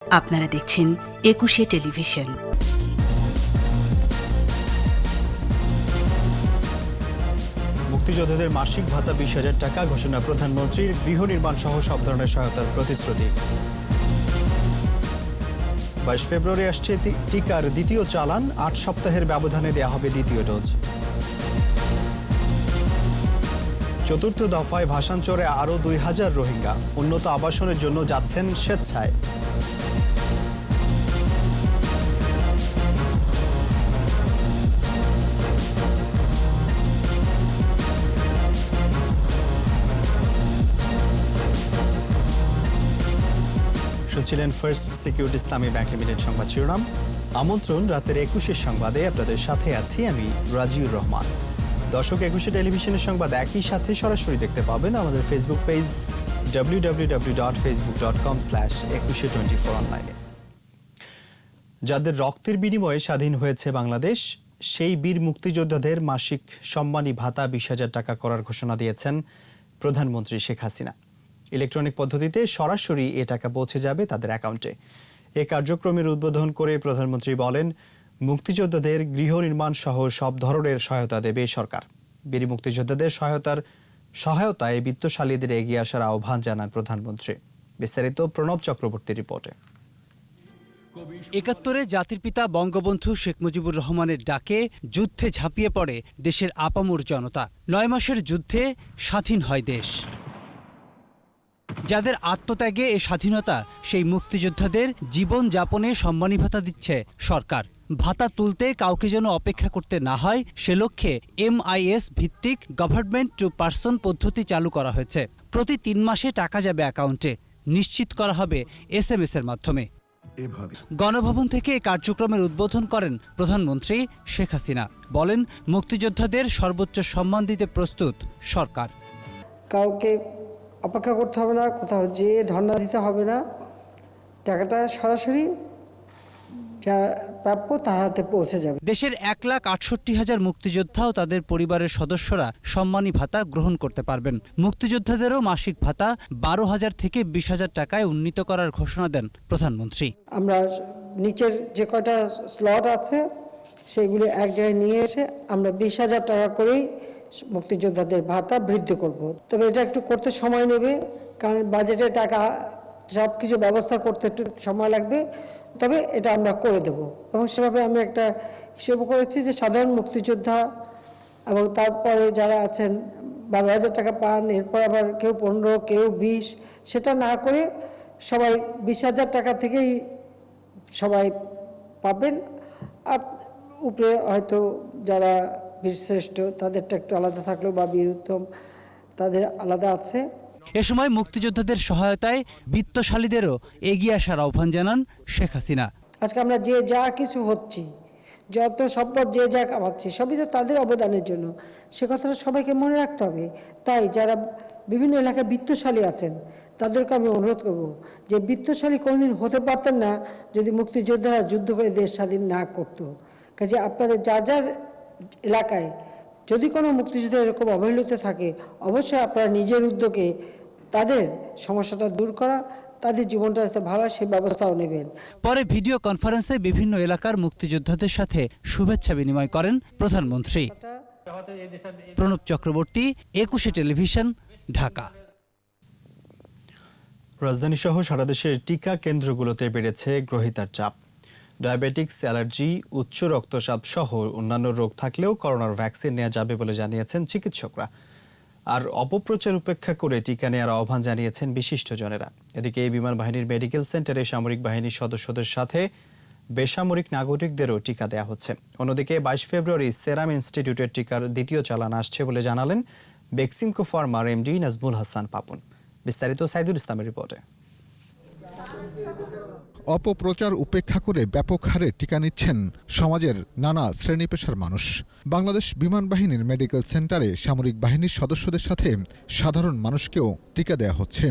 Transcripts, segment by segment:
আপনারা দেখছেন একুশে টেলিভিশন। মুক্তিযোদ্ধাদের মাসিক ভাতা 20,000 টাকা ঘোষণা প্রধানমন্ত্রীর। গৃহ নির্মাণ সহ সব ধরনের সহায়তার প্রতিশ্রুতি। 22 ফেব্রুয়ারি আসছে টিকার দ্বিতীয় চালান। 8 সপ্তাহের ব্যবধানে দেয়া হবে দ্বিতীয় ডোজ। চতুর্থ দফায় ভাসানচরে আরও 2,000 রোহিঙ্গা। উন্নত আবাসনের জন্য যাচ্ছেন স্বেচ্ছায়। শুনছিলেন ফার্স্ট সিকিউরিটি ইসলামী ব্যাংক লিমিটেড সংবাদ শিরোনাম। আমন্ত্রণ রাতের 21 সংবাদে আপনাদের সাথে আছি আমি রাজিউর রহমান। দর্শক, 21 টেলিভিশনের সংবাদ একই সাথে সরাসরি দেখতে পাবেন আমাদের ফেসবুক পেজ www.facebook.com/2124 অনলাইনে। যাদের রক্তের বিনিময়ে স্বাধীন হয়েছে বাংলাদেশ, সেই বীর মুক্তিযোদ্ধাদের মাসিক সম্মানী ভাতা 20,000 টাকা করার ঘোষণা দিয়েছেন প্রধানমন্ত্রী শেখ হাসিনা। ইলেকট্রনিক পদ্ধতিতে সরাসরি এ টাকা পৌঁছে যাবে তাদের অ্যাকাউন্টে। এ কার্যক্রমের উদ্বোধন করে প্রধানমন্ত্রী বলেন, মুক্তিযোদ্ধাদের গৃহ নির্মাণ সহ সব ধরনের সহায়তা দেবে সরকার। বীর মুক্তিযোদ্ধাদের সহায়তায় বিত্তশালীদের এগিয়ে আসার আহ্বান জানান প্রধানমন্ত্রী। বিস্তারিত প্রণব চক্রবর্তীর রিপোর্টে। ৭১ জাতির পিতা বঙ্গবন্ধু শেখ মুজিবুর রহমানের ডাকে যুদ্ধে ঝাঁপিয়ে পড়ে দেশের আপামর জনতা। ৯ মাসের যুদ্ধে স্বাধীন হয় দেশ। যাদের আত্মত্যাগে এ স্বাধীনতা, সেই মুক্তিযোদ্ধাদের জীবন যাপনে সম্মানী ভাতা দিচ্ছে সরকার। ভাতা তুলতে কাউকে যেন অপেক্ষা করতে না হয়, সে লক্ষ্যে MIS ভিত্তিক গভর্নমেন্ট টু পারসন পদ্ধতি চালু করা হয়েছে। প্রতি 3 মাসে টাকা যাবে অ্যাকাউন্টে, নিশ্চিত করা হবে SMS এর মাধ্যমে। গণভবন থেকে এই কার্যক্রমের উদ্বোধন করেন প্রধানমন্ত্রী শেখ হাসিনা। বলেন, মুক্তিযোদ্ধাদের সর্বোচ্চ সম্মান দিতে প্রস্তুত সরকার। কাউকে অপেক্ষা করতে হবে না, কোথাও যেয়ে ধর্ণা দিতে হবে না, টাকাটা সরাসরি যা প্রাপ্য তার হাতে পৌঁছে যাবে। দেশের 1,68,000 মুক্তিযোদ্ধা ও তাদের পরিবারের সদস্যরা সম্মানী ভাতা গ্রহণ করতে পারবেন। মুক্তিযোদ্ধাদেরও মাসিক ভাতা 12,000 থেকে 20,000 টাকায় উন্নীত করার ঘোষণা দেন প্রধানমন্ত্রী। আমরা নিচের যে কয়টা স্লট আছে সেগুলি এক জায়গায় নিয়ে এসে আমরা 20,000 টাকা করেই মুক্তিযোদ্ধাদের ভাতা বৃদ্ধি করব। তবে এটা একটু করতে সময় নেবে, কারণ বাজেটে টাকা সব কিছু ব্যবস্থা করতে একটু সময় লাগবে, তবে এটা আমরা করে দেব। এবং সেভাবে আমি একটা হিসেব করেছি যে সাধারণ মুক্তিযোদ্ধা এবং তারপরে যারা আছেন 12,000 টাকা পান, এরপর আবার কেউ 15, কেউ 20, সেটা না করে সবাই 20,000 টাকা থেকেই সবাই পাবেন। আর উপরে হয়তো যারা বীরশ্রেষ্ঠ তাদেরটা একটু আলাদা থাকলেও বা বীর উত্তম তাদের আলাদা আছে। এ সময় মুক্তিযোদ্ধাদের সহায়তায় বিত্তশালীদেরও এগিয়ে আসার আহ্বান জানান শেখ হাসিনা। আজকে আমরা যে যা কিছু হচ্ছি, যত সম্পদ যে যা কামাচ্ছি, সবই তো তাদের অবদানের জন্য। সে কথাটা সবাইকে মনে রাখতে হবে। তাই যারা বিভিন্ন এলাকায় বিত্তশালী আছেন তাদেরকে আমি অনুরোধ করব যে বিত্তশালী কোনোদিন হতে পারতেন না যদি মুক্তিযোদ্ধারা যুদ্ধ করে দেশ স্বাধীন না করতো। কাজে আপনাদের যার যার এলাকায় যদি কোনো মুক্তিযুদ্ধ এরকম অবহেলিত থাকে, অবশ্যই আপনারা নিজের উদ্যোগে তাদের সমস্যাটা দূর করা, তাদের জীবনটা যাতে ভালো হয় সে ব্যবস্থাও নেবেন। পরে ভিডিও কনফারেন্সে বিভিন্ন এলাকার মুক্তিযোদ্ধাদের সাথে শুভেচ্ছা বিনিময় করেন প্রধানমন্ত্রী। প্রণব চক্রবর্তী, 21 টেলিভিশন, ঢাকা। রাজধানী সহ সারা দেশের টিকা কেন্দ্রগুলোতে বেড়েছে গ্রহীতার চাপ। ডায়াবেটিক্স, অ্যালার্জি, উচ্চ রক্তচাপ সহ অন্যান্য রোগ থাকলেও করোনার ভ্যাকসিন নেওয়া যাবে বলে জানিয়েছেন চিকিৎসকরা। আর অপপ্রচার উপেক্ষা করে টিকা নেওয়ার আহ্বান জানিয়েছেন বিশিষ্টজনেরা। এদিকে এই বিমান বাহিনীর মেডিকেল সেন্টারে সামরিক বাহিনীর সদস্যদের সাথে বেসামরিক নাগরিকদেরও টিকা দেওয়া হচ্ছে। অন্যদিকে 22 ফেব্রুয়ারি সেরাম ইনস্টিটিউটের টিকার দ্বিতীয় চালান আসছে বলে জানালেন বেক্সিমকো ফার্মার MD নাজমুল হাসান পাপন। বিস্তারিত সাইদুল ইসলামের রিপোর্টে। অপপ্রচার উপেক্ষা করে ব্যাপক হারে টিকা নিচ্ছেন সমাজের নানা শ্রেণী পেশার মানুষ। বাংলাদেশ বিমান বাহিনীর মেডিকেল সেন্টারে সামরিক বাহিনীর সদস্যদের সাথে সাধারণ মানুষকেও টিকা দেওয়া হচ্ছে।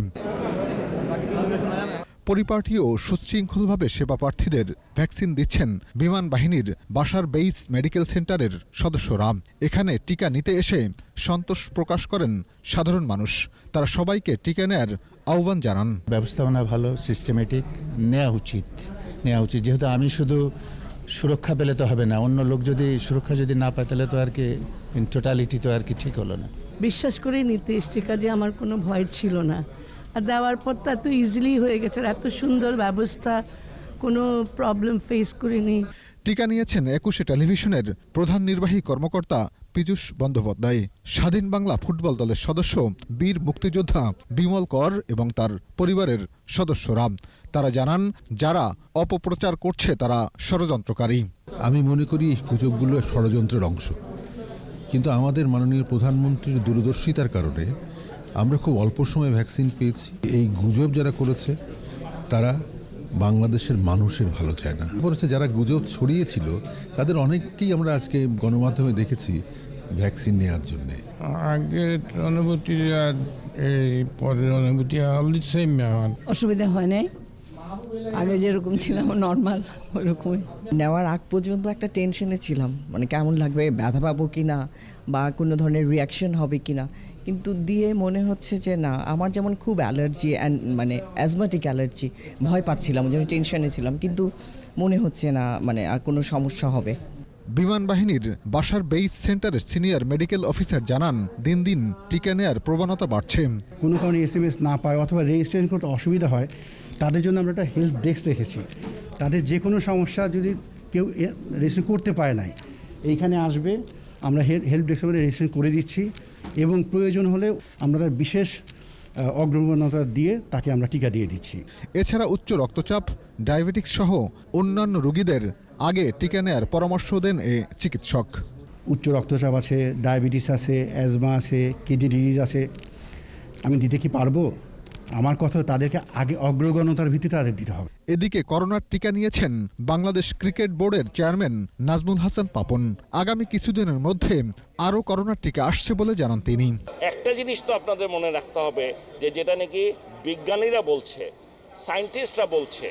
পরিপাটি ও সুশৃঙ্খলভাবে সেবা প্রার্থীদের ভ্যাকসিন দিচ্ছেন বিমান বাহিনীর বাসার বেইস মেডিকেল সেন্টারের সদস্যরা। এখানে টিকা নিতে এসে সন্তোষ প্রকাশ করেন সাধারণ মানুষ। তারা সবাইকে টিকা নেয়ার আহ্বান জানান। ব্যবস্থাপনা ভালো, সিস্টেমেটিক নেওয়া উচিত যেহেতু আমি শুধু সুরক্ষা পেলে তো হবে না, অন্য লোক যদি সুরক্ষা যদি না পায় তাহলে তো আর কি ইন টোটালিটি তো আর কি ঠিক হলো না। বিশ্বাস করেই নিতে এসছি, কাজে আমার কোনো ভয় ছিল না। আর দেওয়ার পর তো এত ইজিলি হয়ে গেছে, এত সুন্দর ব্যবস্থা, কোনো প্রবলেম ফেস করিনি। টিকা নিয়েছেন 21শে টেলিভিশনের প্রধান নির্বাহী কর্মকর্তা পীযূষ বন্দ্যোপাধ্যায়, স্বাধীন বাংলা ফুটবল দলের সদস্য বীর মুক্তিযোদ্ধা বিমল কর এবং তার পরিবারের সদস্যরা। তারা জানান, যারা অপপ্রচার করছে তারা ষড়যন্ত্রকারী। আমি মনে করি এই গুজবগুলো ষড়যন্ত্রের অংশ, কিন্তু আমাদের মাননীয় প্রধানমন্ত্রীর দূরদর্শিতার কারণে আমরা খুব অল্প সময়ে ভ্যাকসিন পেয়েছি। এই গুজব যারা করেছে তারা বাংলাদেশের মানুষের ভালো চায় না। বলেছে যারা গুজব ছড়িয়েছিল তাদের অনেককেই আমরা আজকে গণমাধ্যমে দেখেছি ভ্যাকসিন নেওয়ার জন্যে। আগের অনুভূতি আর এই পরের অনুভূতি সেম। অসুবিধা হয় নাই, আগে যেরকম ছিলাম নর্মাল ওরকমই। নেওয়ার আগ পর্যন্ত একটা টেনশনে ছিলাম, মানে কেমন লাগবে, ব্যথা পাবো কি না বা কোনো ধরনের রিয়াকশন হবে কি না, কিন্তু দিয়ে মনে হচ্ছে যে না, আমার যেমন খুব অ্যালার্জি মানে অ্যাজমাটিক অ্যালার্জি, ভয় পাচ্ছিলাম, যেমন টেনশনে ছিলাম, কিন্তু মনে হচ্ছে না মানে আর কোনো সমস্যা হবে। বিমান বাহিনীর বাসার বেইস সেন্টারের সিনিয়র মেডিকেল অফিসার জানান, দিন দিন টিকা নেয়ার প্রবণতা বাড়ছে। কোনো কারণে SMS না পায় অথবা রেজিস্ট্রেশন করতে অসুবিধা হয়, তাদের জন্য আমরা একটা হেল্প ডেস্ক রেখেছি। তাদের যে কোনো সমস্যা যদি কেউ রেজিস্ট্রেশন করতে পারে নাই, এইখানে আসবে, আমরা হেল্প ডেস্ক রেজিস্ট্রেশন করে দিচ্ছি এবং প্রয়োজন হলে আমরা তার বিশেষ অগ্রগণ্যতা দিয়ে তাকে আমরা টিকা দিয়ে দিচ্ছি। এছাড়া উচ্চ রক্তচাপ, ডায়াবেটিক্স সহ অন্যান্য রোগীদের আগে টিকা নেয়ার পরামর্শ দেন এ চিকিৎসক। উচ্চ রক্তচাপ আছে, ডায়াবেটিস আছে, অ্যাজমা আছে, কিডনি ডিজিজ আছে, আমি দিতে কি পারবো? আমার কথা তাদেরকে আগে অগ্রগণ্যতার ভিত্তিতে তাদের দিতে হবে। এদিকে করোনার টিকা নিয়েছেন বাংলাদেশ ক্রিকেট বোর্ডের চেয়ারম্যান নাজমুল হাসান পাপন। আগামী কিছুদিনের মধ্যে আরও করোনার টিকা আসছে বলে জানান তিনি। একটা জিনিস তো আপনাদের মনে রাখতে হবে যে যেটা নাকি বিজ্ঞানীরা বলছে, সায়েন্টিস্টরা বলছে,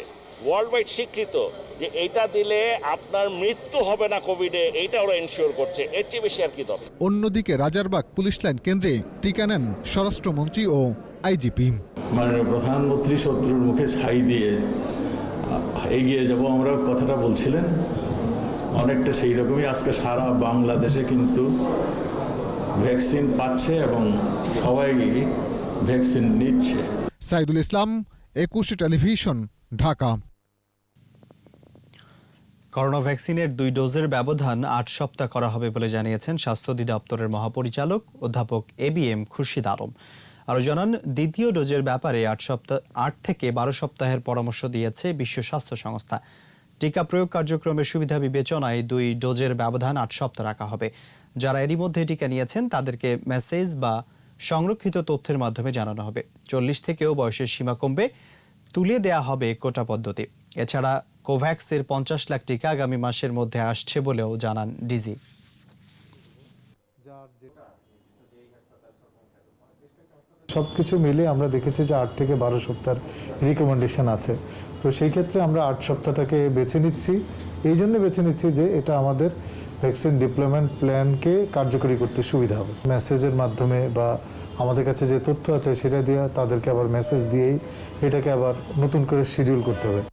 ওয়ার্ল্ড ওয়াইড স্বীকৃত, যে এইটা দিলে আপনার মৃত্যু হবে না কোভিডে, এইটা ওরা এনশিওর করছে। এর চেয়ে বেশি আর কি দরকার। অন্যদিকে রাজারবাগ পুলিশ লাইন কেন্দ্রে টিকা নেন স্বরাষ্ট্রমন্ত্রী ও আইজিপি। মাননীয় প্রধানমন্ত্রী শত্রুর মুখে ছাই দিয়ে এগিয়ে যাব আমরা কথাটা বলছিলেন, অনেকটা সেই রকমই আজকে সারা বাংলাদেশে কিন্তু ভ্যাকসিন পাচ্ছে এবং সবাই ভ্যাকসিন নিচ্ছে। সাইদুল ইসলাম, 21 টেলিভিশন, ঢাকা। করোনা ভ্যাকসিনের 2 ডোজের ব্যবধান 8 সপ্তাহ করা হবে বলে জানিয়েছেন স্বাস্থ্য অধিদপ্তরের মহাপরিচালক অধ্যাপক ABM খুরশিদ আলম। আরও জানান, দ্বিতীয় ডোজের ব্যাপারে 8 থেকে 12 সপ্তাহের পরামর্শ দিয়েছে বিশ্ব স্বাস্থ্য সংস্থা। টিকা প্রয়োগ কার্যক্রমের সুবিধা বিবেচনায় 2 ডোজের ব্যবধান 8 সপ্তাহ রাখা হবে। যারা এরই মধ্যে টিকা নিয়েছেন তাদেরকে মেসেজ বা সংরক্ষিত তথ্যের মাধ্যমে জানানো হবে। 40 থেকেও বয়সের সীমা কমবে, তুলে দেয়া হবে কোটা পদ্ধতি। এছাড়া কোভ্যাক্সের 50 লাখ টিকা আগামী মাসের মধ্যে আসছে বলেও জানান ডিজি। সবকিছু মিলে আমরা দেখেছি যে 8 থেকে 12 সপ্তাহের রিকমেন্ডেশন আছে। তো সেই ক্ষেত্রে আমরা 8 সপ্তাহটাকে বেছে নিচ্ছি। এই জন্য বেছে নিচ্ছি যে এটা আমাদের ভ্যাকসিন ডিপ্লয়মেন্ট প্ল্যানকে কার্যকরী করতে সুবিধা হবে। মেসেজের মাধ্যমে বা আমাদের কাছে যে তথ্য আছে সেটা দিয়ে তাদেরকে আবার মেসেজ দিয়েই এটাকে আবার নতুন করে শিডিউল করতে হবে।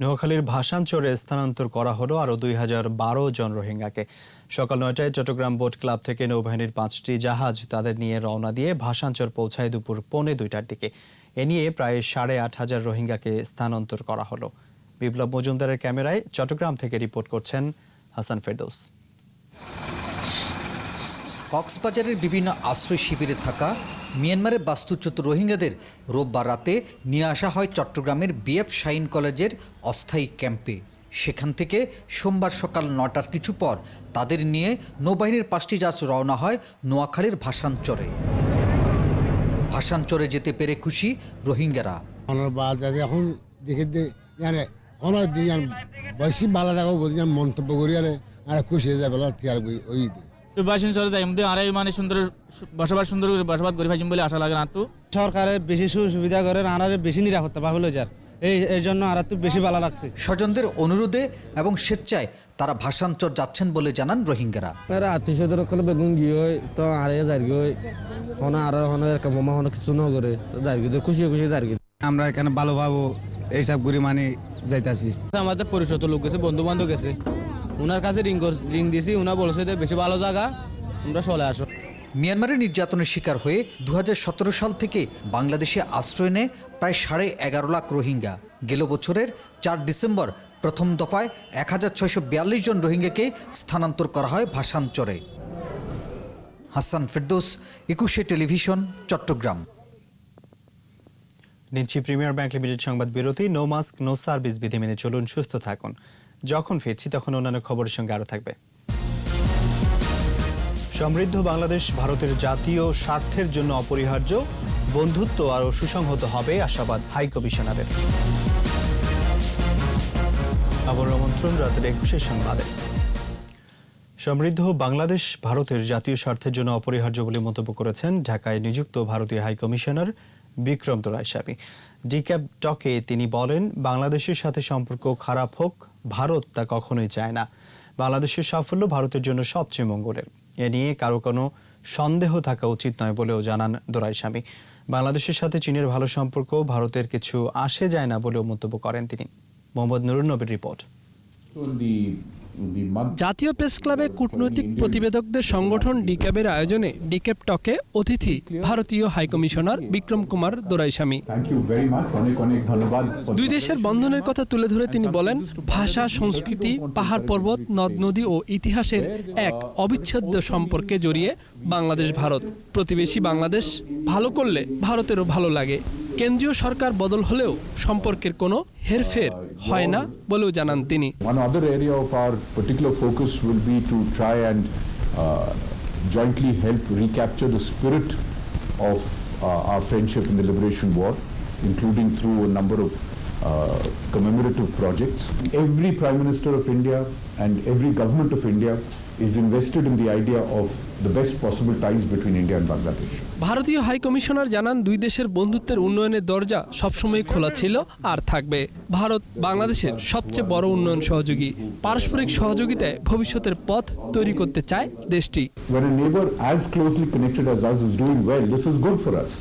নোয়াখালীর ভাসানচরে স্থানান্তর করা হলো আরও 2012 জন রোহিঙ্গাকে। সকাল 9টায় চট্টগ্রাম বোট ক্লাব থেকে নৌবাহিনীর 5টি জাহাজ তাদের নিয়ে রওনা দিয়ে ভাসানচর পৌঁছায় দুপুর 1:45টার দিকে। এ নিয়ে প্রায় 8,500 রোহিঙ্গাকে স্থানান্তর করা হলো। বিপ্লব মজুমদারের ক্যামেরায় চট্টগ্রাম থেকে রিপোর্ট করছেন হাসান ফেরদৌস। কক্সবাজারের বিভিন্ন আশ্রয় শিবিরে থাকা মিয়ানমারের বাস্তুচ্যুত রোহিঙ্গাদের রোববার রাতে নিয়ে আসা হয় চট্টগ্রামের BF শাহীন কলেজের অস্থায়ী ক্যাম্পে। সেখান থেকে সোমবার সকাল 9টার কিছু পর তাদের নিয়ে নৌবাহিনীর 5টি জাহাজ রওনা হয় নোয়াখালীর ভাসানচরে। ভাসানচরে যেতে পেরে খুশি রোহিঙ্গারা। এখন দেখে বেশি ভালো লাগো মন্তব্য করি আর খুশি হয়ে যাবে ওই ভাসানচরে যাই আর মানে সুন্দর সুন্দর করে বসবাস করি বলে আশা লাগে না। তো সরকারের বেশি সুবিধা করে আর বেশি নিরাপত্তা পাবে যার এই জন্য আর একটু বেশি ভালো লাগছে। স্বজনদের অনুরোধে এবং স্বেচ্ছায় তারা ভাষান্তর যাচ্ছেন বলে জানান রোহিঙ্গারা। আত্মীয়দের কলে বেগুন গিয়ে তো আর যাই গিয়ে আর মামা কিছু ন করে তো যাই খুশি খুশি যাই। আমরা এখানে ভালোভাবে এইসব ঘুরি মানে যাইতাছি। আমাদের পরিষদ লোক গেছে, বন্ধু বান্ধব গেছে, ওনার কাছে রিং দিয়েছি, ওনার বলেছে যে বেশি ভালো জায়গা, তোমরা চলে আসো। মিয়ানমারের নির্যাতনের শিকার হয়ে 2017 সাল থেকে বাংলাদেশে আশ্রয় নেয় প্রায় 11.5 লাখ রোহিঙ্গা। গেল বছরের 4 ডিসেম্বর প্রথম দফায় 1642 জন রোহিঙ্গাকে স্থানান্তর করা হয় ভাষান্তরে। হাসান ফেরদৌস, একুশে টেলিভিশন, চট্টগ্রাম। নিচ্ছি প্রিমিয়ার ব্যাংক লিমিটেড সংবাদ বিরতি। নো মাস্ক নো সার্ভিস বিধি মেনে চলুন, সুস্থ থাকুন। যখন ফিরছি তখন অন্যান্য খবরের সঙ্গে আরও থাকবে। সমৃদ্ধ বাংলাদেশ ভারতের জাতীয় স্বার্থের জন্য অপরিহার্য, বন্ধুত্ব আরও সুসংহত হবে আশাবাদ হাই কমিশনারের। আবার আমন্ত্রণ রাতের 21 সংবাদে। সমৃদ্ধ বাংলাদেশ ভারতের জাতীয় স্বার্থের জন্য অপরিহার্য বলে মন্তব্য করেছেন ঢাকায় নিযুক্ত ভারতীয় high commissioner Vikram Doraiswami. DCAB টকে তিনি বলেন, বাংলাদেশের সাথে সম্পর্ক খারাপ হোক, ভারত তা কখনোই চায় না। বাংলাদেশের সাফল্য ভারতের জন্য সবচেয়ে মঙ্গলের। এ নিয়ে কারো কোনো সন্দেহ থাকা উচিত নয় বলেও জানান দোরাইস্বামী। বাংলাদেশের সাথে চীনের ভালো সম্পর্ক ভারতের কিছু আসে যায় না বলেও মন্তব্য করেন তিনি। মোহাম্মদ নুরুন নবীর রিপোর্ট। জাতীয় প্রেস ক্লাবে কূটনৈতিক প্রতিবেদকদের সংগঠন ডিক্যাবের আয়োজনে ডিক্যাব টকে অতিথি ভারতীয় হাইকমিশনার বিক্রম কুমার দোরাইস্বামী। দুই দেশের বন্ধনের কথা তুলে ধরে তিনি বলেন, ভাষা, সংস্কৃতি, পাহাড় পর্বত, নদ নদী ও ইতিহাসের এক অবিচ্ছেদ্য সম্পর্কে জড়িয়ে বাংলাদেশ ভারত। প্রতিবেশী বাংলাদেশ ভালো করলে ভারতেরও ভালো লাগে। কেন্দ্রীয় সরকার বদল হলেও সম্পর্কের কোনো হেরফের হয় না বলেও জানান তিনি। One other area of our particular focus will be to try and jointly help recapture the spirit of our friendship in the Liberation War, including through a number of commemorative projects. Every Prime Minister of India and every government of India is invested in the idea of the best possible ties between India and Bangladesh. ভারতীয় high commissioner জানান, দুই দেশের বন্ধুত্বের উন্নয়নের দরজা সবসময় খোলা ছিল আর থাকবে। ভারত বাংলাদেশের সবচেয়ে বড় উন্নয়ন সহযোগী। পারস্পরিক সহযোগিতায় ভবিষ্যতের পথ তৈরি করতে চায় দেশটি। When a neighbor as closely connected as us is doing well, this is good for us.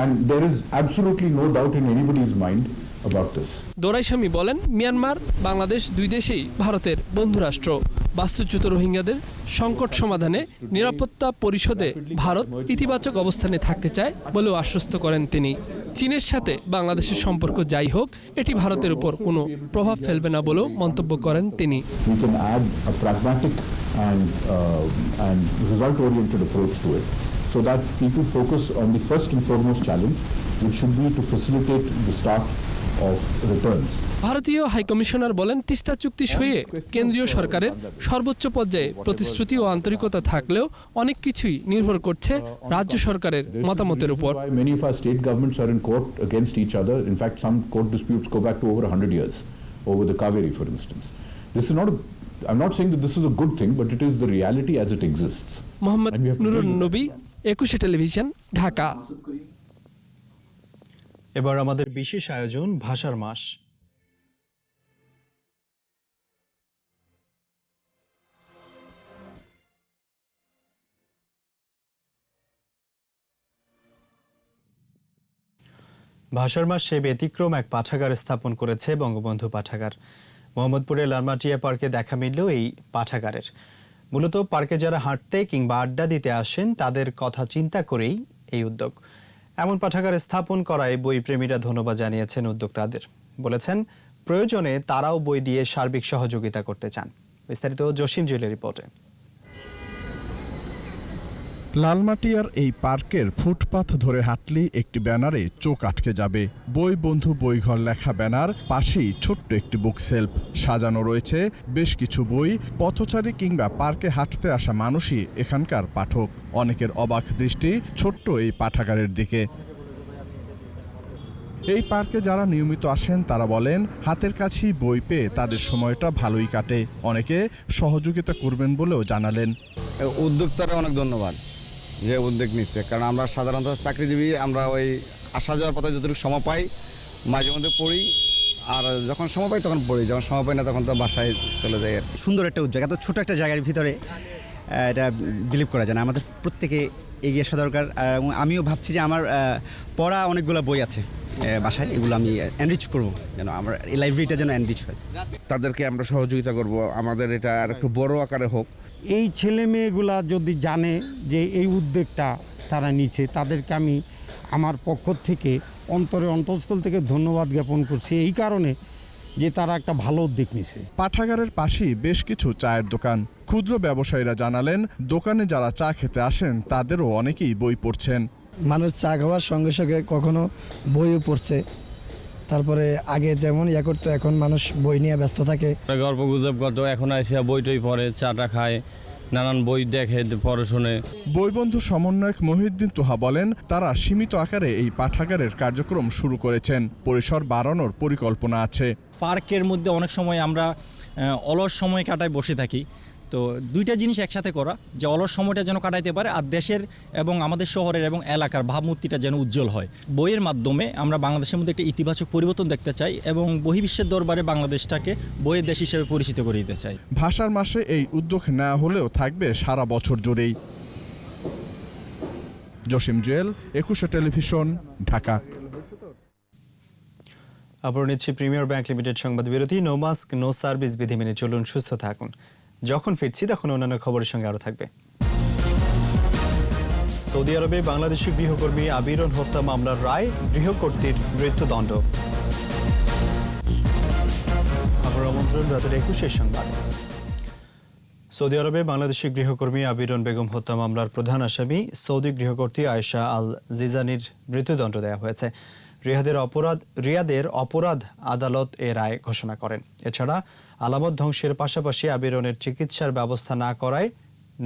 And there is absolutely no doubt in anybody's mind about this. Doraiswami বলেন, মিয়ানমার, বাংলাদেশ দুই দেশেই ভারতের বন্ধুরাষ্ট্র। বাস্তুচ্যুত রোহিঙ্গাদের সংকট সমাধানে নিরাপত্তা পরিষদে ভারত ইতিবাচক অবস্থানে থাকতে চায় বলেও আশ্বস্ত করেন তিনি। চীনের সাথে বাংলাদেশের সম্পর্ক যাই হোক, এটি ভারতের উপর কোনো প্রভাব ফেলবে না বলেও মন্তব্য করেন তিনি। We can add a pragmatic and result-oriented approach to it, so that people focus on the first and foremost challenge, which should be to facilitate the start of returns. ভারতীয় হাইকমিশনার বলেন, তিস্তা চুক্তি সইয়ে কেন্দ্রীয় সরকারের সর্বোচ্চ পর্যায়ে প্রতিশ্রুতি ও আন্তরিকতা থাকলেও অনেক কিছুই নির্ভর করছে রাজ্য সরকারের মতামতের উপর। Many of our state governments are in court against each other. In fact, some court disputes go back to over 100 years over the Kaveri, for instance. This is not a I'm not saying that this is a good thing, but it is the reality as it exists. Mohammad Nurun নবী, একুশে television, Dhaka. এবার আমাদের বিশেষ আয়োজন ভাষার মাস। ভাষার মাসে ব্যতিক্রম এক পাঠাগার স্থাপন করেছে বঙ্গবন্ধু পাঠাগার। মোহাম্মদপুরের লালমাটিয়া পার্কে দেখা মিলল এই পাঠাগারের। মূলত পার্কে যারা হাঁটতে কিংবা আড্ডা দিতে আসেন তাদের কথা চিন্তা করেই এই উদ্যোগ। এমন পাঠাগার স্থাপন করায় বইপ্রেমীরা ধন্যবাদ জানিয়েছেন উদ্যোক্তাদের। বলেছেন, প্রয়োজনে তারাও বই দিয়ে সার্বিক সহযোগিতা করতে চান। বিস্তারিত জসিম জুয়েলের রিপোর্টে। লালমাটিয়ার এই পার্কের ফুটপাথ ধরে হাঁটলেই একটি ব্যানারে চোখ আটকে যাবে। বই বন্ধু বইঘর লেখা ব্যানার, পাশেই ছোট্ট একটি বুক সেলফ। সাজানো রয়েছে বেশ কিছু বই। পথচারী কিংবা পার্কে হাঁটতে আসা মানুষই এখানকার পাঠক। অনেকের অবাক দৃষ্টি ছোট্ট এই পাঠাগারের দিকে। এই পার্কে যারা নিয়মিত আসেন তারা বলেন, হাতের কাছেই বই পেয়ে তাদের সময়টা ভালোই কাটে। অনেকে সহযোগিতা করবেন বলেও জানালেন। উদ্যোক্তারা অনেক ধন্যবাদ যে উদ্যোগ নিচ্ছে, কারণ আমরা সাধারণত চাকরিজীবী, আমরা ওই আসা যাওয়ার পথে যতটুকু সময় পাই মাঝে মধ্যে পড়ি, আর যখন সময় পাই তখন পড়ি, যখন সময় পাই না তখন তো বাসায় চলে যাই আর কি। সুন্দর একটা উদ্যোগ, এত ছোট একটা জায়গার ভিতরে এটা বিলিভ করা যায় না। আমাদের প্রত্যেকে এগিয়ে আসা দরকার। এবং আমিও ভাবছি যে আমার পড়া অনেকগুলো বই আছে বাসায়, এগুলো আমি এনরিচ করবো, যেন আমার এই লাইব্রেরিটা যেন এনরিচ হয়। তাদেরকে আমরা সহযোগিতা করব, আমাদের এটা আর একটু বড় আকারে হোক। এই ছেলে মেয়েগুলা যদি জানে যে এই উদ্যোগটা তারা নিচ্ছে, তাদেরকে আমি আমার পক্ষ থেকে অন্তঃস্থল থেকে ধন্যবাদ জ্ঞাপন করছি, এই কারণে যে তারা একটা ভালো উদ্যোগ নিছে। পাঠাগারের পাশেই বেশ কিছু চায়ের দোকান। ক্ষুদ্র ব্যবসায়ীরা জানালেন, দোকানে যারা চা খেতে আসেন তাদেরও অনেকেই বই পড়ছেন। মানুষ চা খাওয়ার সঙ্গে সঙ্গে কখনো বইও পড়ছে, তারপরে আগে যেমন ইয়া করতো, এখন মানুষ বই নিয়ে ব্যস্ত থাকে। গল্প গুজব করতো, এখন এসে বইটই পড়ে, চাটা খায়, নানান বই দেখে, পড়ে শোনে। বইবন্ধু সমন্বয়ক মহিউদ্দিন তোহা বলেন, তারা সীমিত আকারে এই পাঠাগারের কার্যক্রম শুরু করেছেন, পরিসর বাড়ানোর পরিকল্পনা আছে। পার্কের মধ্যে অনেক সময় আমরা অলস সময় কাটায় বসে থাকি, তো দুইটা জিনিস একসাথে করা, যে অলস সময়টা যেন কাটাইতে পারে, আর দেশের এবং আমাদের শহরের এবং এলাকার ভাবমূর্তিটা যেন উজ্জ্বল হয়। বইয়ের মাধ্যমে আমরা বাংলাদেশের মধ্যে একটা ইতিবাচক পরিবর্তন দেখতে চাই এবং বহির্বিশ্বের দরবারে বাংলাদেশটাকে বইয়ের দেশ হিসেবে পরিচিত করে দিতে চাই। ভাষার মাসে এই উদ্যোগ নেওয়া হলেও থাকবে সারা বছর জুড়েই। জসিম জুয়েল, 21 টেলিভিশন, ঢাকা। আবার নিচ্ছি প্রিমিয়ার ব্যাংক লিমিটেড সংবাদ বিরতি। নো মাস্ক নো সার্ভিস বিধি মেনে চলুন, সুস্থ থাকুন। যখন ফিরছি তখন অন্যান্য খবরের সঙ্গে আরও থাকবে। সৌদি আরবে বাংলাদেশি গৃহকর্মী আবিরন হত্যা মামলার রায়, গৃহকর্ত্রীর মৃত্যুদণ্ড। খবর আমন্ত্রণ রাতের 21 সংবাদ। সৌদি আরবে বাংলাদেশি গৃহকর্মী আবিরন বেগম হত্যা মামলার প্রধান আসামি সৌদি গৃহকর্ত্রী আয়েশা আল জিজানির মৃত্যুদণ্ড দেওয়া হয়েছে। রিয়াদের অপরাধ আদালত এ রায় ঘোষণা করেন। এছাড়া আলামত ধ্বংসের পাশাপাশি আবিরনের চিকিৎসার ব্যবস্থা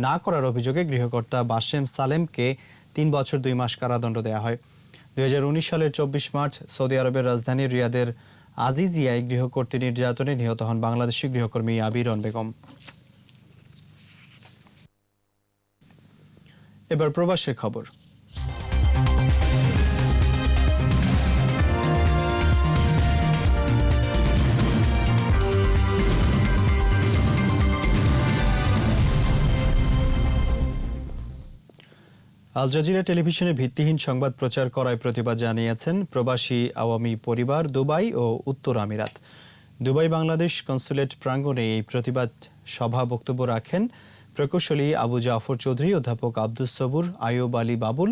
না করার অভিযোগে গৃহকর্তা বাসেম সালেমকে 3 বছর 2 মাস কারাদণ্ড দেওয়া হয়। 2019 সালের 24 মার্চ সৌদি আরবের রাজধানী রিয়াদের আজিজিয়ায় গৃহকর্ত্রী নির্যাতনে নিহত হন বাংলাদেশি গৃহকর্মী আবিরন বেগম। এবার প্রবাসের খবর। আল জাজিরা টেলিভিশনে ভিত্তিহীন সংবাদ প্রচার করায় প্রতিবাদ জানিয়েছেন প্রবাসী আওয়ামী পরিবার দুবাই ও উত্তর আমিরাত। দুবাই বাংলাদেশ কনসুলেট প্রাঙ্গণে এই প্রতিবাদ সভা বক্তব্য রাখেন প্রকৌশলী আবু জাফর চৌধুরী, অধ্যাপক আব্দুস সবুর, আইয়ুব আলী বাবুল,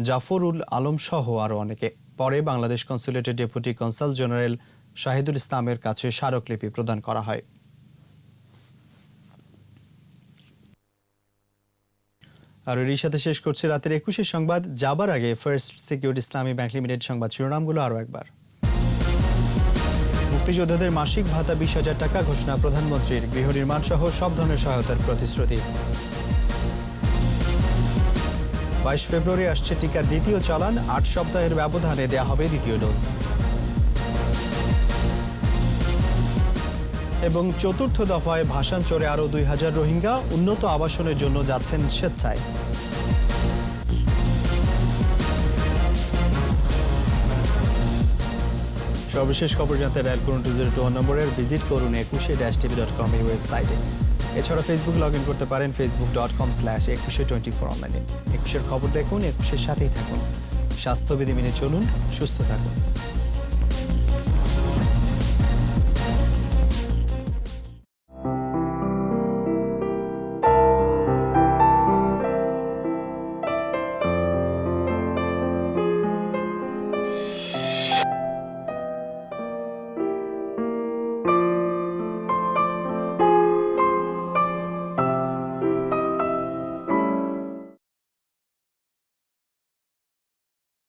জাফরুল আলম সহ আরও অনেকে। পরে বাংলাদেশ কনসুলেটের ডেপুটি কনসাল জেনারেল শাহিদুল ইসলামের কাছে স্মারকলিপি প্রদান করা হয়। আর এর সাথে শেষ করছে রাতের 21 সংবাদ। যাবার আগে ফার্স্ট সিকিউরিটি ইসলামী ব্যাংক লিমিটেড সংবাদ শিরোনামগুলো আরও একবার। মুক্তিযোদ্ধাদের মাসিক ভাতা 20,000 টাকা ঘোষণা প্রধানমন্ত্রীর, গৃহ নির্মাণ সহ সব ধরনের সহায়তার প্রতিশ্রুতি। 22 ফেব্রুয়ারি আসছে টিকার দ্বিতীয় চালান, 8 সপ্তাহের ব্যবধানে দেয়া হবে দ্বিতীয় ডোজ। এবং চতুর্থ দফায় ভাসানচরে আরও 2000 রোহিঙ্গা, উন্নত আবাসনের জন্য যাচ্ছেন স্বেচ্ছায়। সর্বশেষ খবর জানতে ডায়াল করুন 2021 নম্বরের, ভিজিট করুন 21-tv.com এই ওয়েবসাইটে। এছাড়া ফেসবুক লগ ইন করতে পারেন facebook.com/2124 অনলাইনে। 21-এর খবর দেখুন, 21-এর সাথেই থাকুন। স্বাস্থ্যবিধি মেনে চলুন, সুস্থ থাকুন।